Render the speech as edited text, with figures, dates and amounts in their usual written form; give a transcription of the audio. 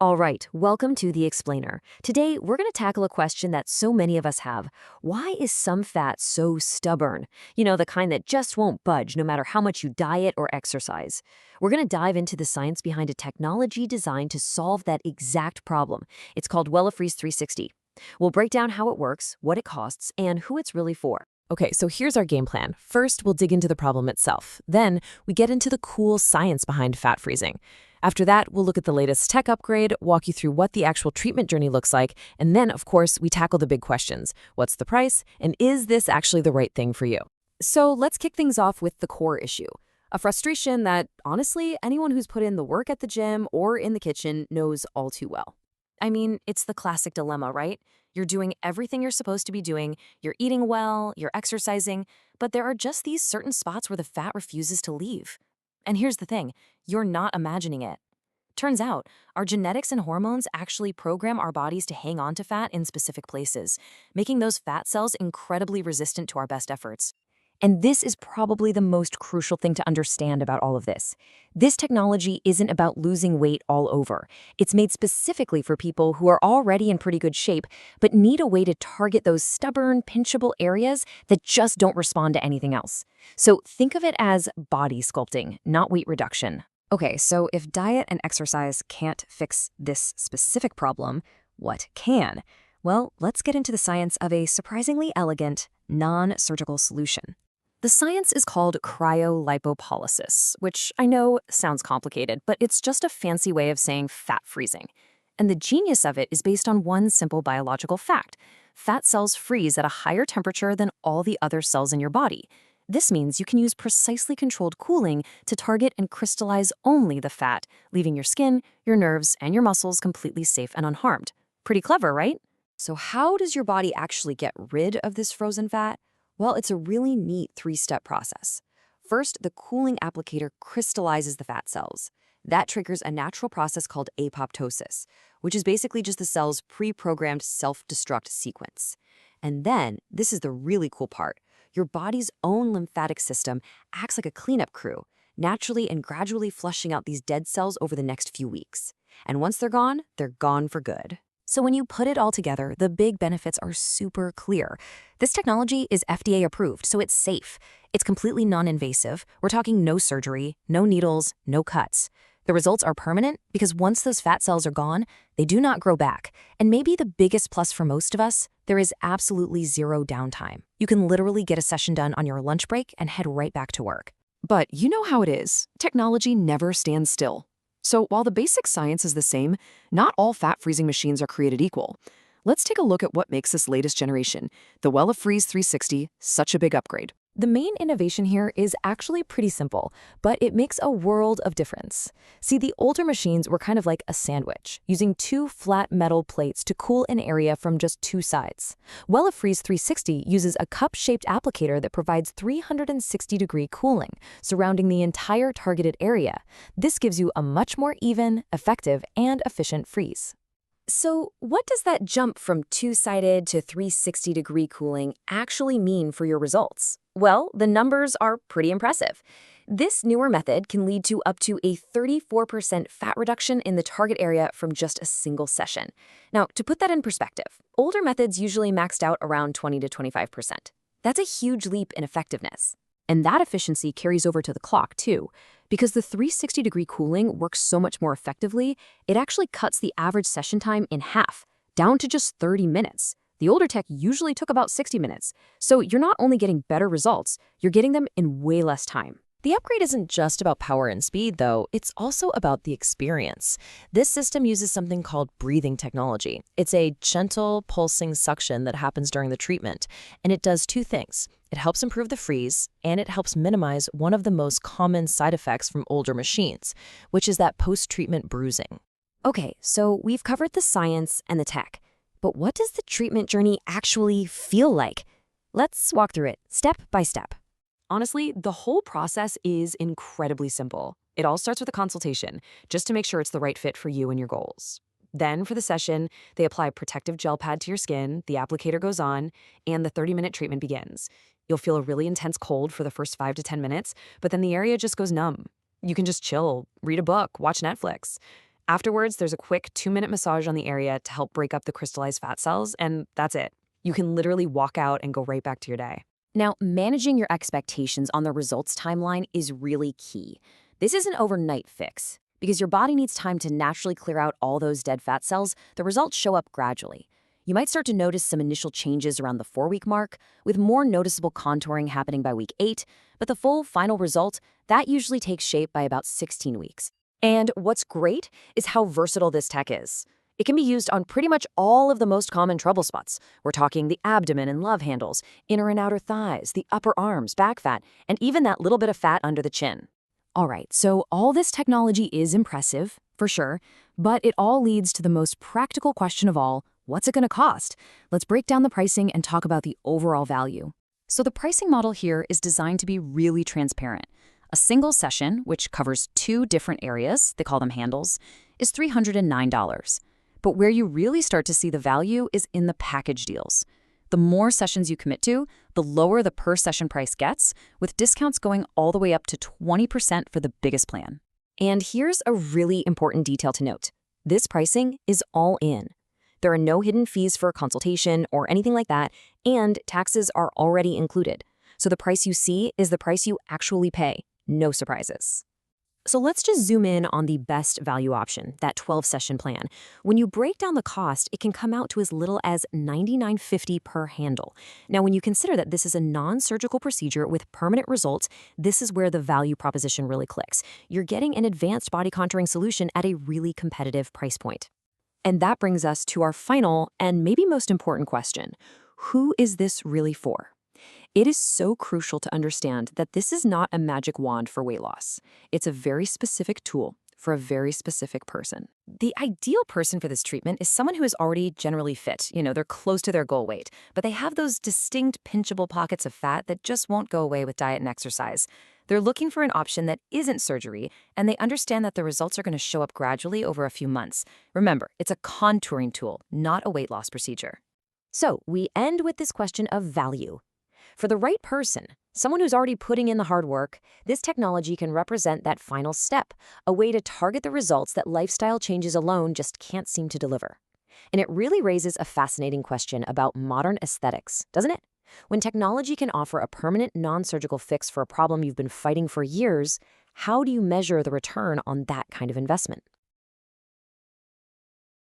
All right, welcome to The Explainer. Today, we're going to tackle a question that so many of us have. Why is some fat so stubborn? You know, the kind that just won't budge no matter how much you diet or exercise. We're going to dive into the science behind a technology designed to solve that exact problem. It's called WellaFreeze 360. We'll break down how it works, what it costs, and who it's really for. Okay, so here's our game plan. First, we'll dig into the problem itself. Then, we get into the cool science behind fat freezing. After that, we'll look at the latest tech upgrade, walk you through what the actual treatment journey looks like, and then, of course, we tackle the big questions. What's the price? And is this actually the right thing for you? So let's kick things off with the core issue. A frustration that, honestly, anyone who's put in the work at the gym or in the kitchen knows all too well. I mean, it's the classic dilemma, right? You're doing everything you're supposed to be doing, you're eating well, you're exercising, but there are just these certain spots where the fat refuses to leave. And here's the thing, you're not imagining it. Turns out, our genetics and hormones actually program our bodies to hang on to fat in specific places, making those fat cells incredibly resistant to our best efforts. And this is probably the most crucial thing to understand about all of this. This technology isn't about losing weight all over. It's made specifically for people who are already in pretty good shape, but need a way to target those stubborn, pinchable areas that just don't respond to anything else. So think of it as body sculpting, not weight reduction. Okay, so if diet and exercise can't fix this specific problem, what can? Well, let's get into the science of a surprisingly elegant, non-surgical solution. The science is called cryolipolysis, which I know sounds complicated, but it's just a fancy way of saying fat freezing. And the genius of it is based on one simple biological fact. Fat cells freeze at a higher temperature than all the other cells in your body. This means you can use precisely controlled cooling to target and crystallize only the fat, leaving your skin, your nerves, and your muscles completely safe and unharmed. Pretty clever, right? So how does your body actually get rid of this frozen fat? Well, it's a really neat three-step process. First, the cooling applicator crystallizes the fat cells. That triggers a natural process called apoptosis, which is basically just the cell's pre-programmed self-destruct sequence. And then, this is the really cool part, your body's own lymphatic system acts like a cleanup crew, naturally and gradually flushing out these dead cells over the next few weeks. And once they're gone for good. So when you put it all together, the big benefits are super clear. This technology is FDA-approved, so it's safe. It's completely non-invasive. We're talking no surgery, no needles, no cuts. The results are permanent because once those fat cells are gone, they do not grow back. And maybe the biggest plus for most of us, there is absolutely zero downtime. You can literally get a session done on your lunch break and head right back to work. But you know how it is. Technology never stands still. So while the basic science is the same, not all fat freezing machines are created equal. Let's take a look at what makes this latest generation, the WellaFreeze 360, such a big upgrade. The main innovation here is actually pretty simple, but it makes a world of difference. See, the older machines were kind of like a sandwich, using two flat metal plates to cool an area from just two sides. WellaFreeze 360 uses a cup-shaped applicator that provides 360-degree cooling, surrounding the entire targeted area. This gives you a much more even, effective, and efficient freeze. So what does that jump from two-sided to 360-degree cooling actually mean for your results? Well, the numbers are pretty impressive. This newer method can lead to up to a 34% fat reduction in the target area from just a single session. Now, to put that in perspective, older methods usually maxed out around 20 to 25%. That's a huge leap in effectiveness. And that efficiency carries over to the clock, too. Because the 360-degree cooling works so much more effectively, it actually cuts the average session time in half, down to just 30 minutes. The older tech usually took about 60 minutes. So you're not only getting better results, you're getting them in way less time. The upgrade isn't just about power and speed, though. It's also about the experience. This system uses something called breathing technology. It's a gentle, pulsing suction that happens during the treatment, and it does two things. It helps improve the freeze, and it helps minimize one of the most common side effects from older machines, which is that post-treatment bruising. Okay, so we've covered the science and the tech, but what does the treatment journey actually feel like? Let's walk through it, step by step. Honestly, the whole process is incredibly simple. It all starts with a consultation, just to make sure it's the right fit for you and your goals. Then, for the session, they apply a protective gel pad to your skin, the applicator goes on, and the 30-minute treatment begins. You'll feel a really intense cold for the first 5 to 10 minutes, but then the area just goes numb. You can just chill, read a book, watch Netflix. Afterwards, there's a quick 2-minute massage on the area to help break up the crystallized fat cells, and that's it. You can literally walk out and go right back to your day. Now, managing your expectations on the results timeline is really key. This is an overnight fix. Because your body needs time to naturally clear out all those dead fat cells, the results show up gradually. You might start to notice some initial changes around the 4-week mark, with more noticeable contouring happening by week 8, but the full final result, that usually takes shape by about 16 weeks. And what's great is how versatile this tech is. It can be used on pretty much all of the most common trouble spots. We're talking the abdomen and love handles, inner and outer thighs, the upper arms, back fat, and even that little bit of fat under the chin. All right, so all this technology is impressive, for sure, but it all leads to the most practical question of all: what's it going to cost? Let's break down the pricing and talk about the overall value. So the pricing model here is designed to be really transparent. A single session, which covers 2 different areas, they call them handles, is $309. But where you really start to see the value is in the package deals. The more sessions you commit to, the lower the per session price gets, with discounts going all the way up to 20% for the biggest plan. And here's a really important detail to note. This pricing is all in. There are no hidden fees for a consultation or anything like that, and taxes are already included. So the price you see is the price you actually pay. No surprises. So let's just zoom in on the best value option, that 12-session plan. When you break down the cost, it can come out to as little as $99.50 per handle. Now, when you consider that this is a non-surgical procedure with permanent results, this is where the value proposition really clicks. You're getting an advanced body contouring solution at a really competitive price point. And that brings us to our final and maybe most important question. Who is this really for? It is so crucial to understand that this is not a magic wand for weight loss. It's a very specific tool for a very specific person. The ideal person for this treatment is someone who is already generally fit. They're close to their goal weight, but they have those distinct pinchable pockets of fat that just won't go away with diet and exercise. They're looking for an option that isn't surgery, and they understand that the results are going to show up gradually over a few months. Remember, it's a contouring tool, not a weight loss procedure. So we end with this question of value. For the right person, someone who's already putting in the hard work, this technology can represent that final step, a way to target the results that lifestyle changes alone just can't seem to deliver. And it really raises a fascinating question about modern aesthetics, doesn't it? When technology can offer a permanent non-surgical fix for a problem you've been fighting for years, how do you measure the return on that kind of investment?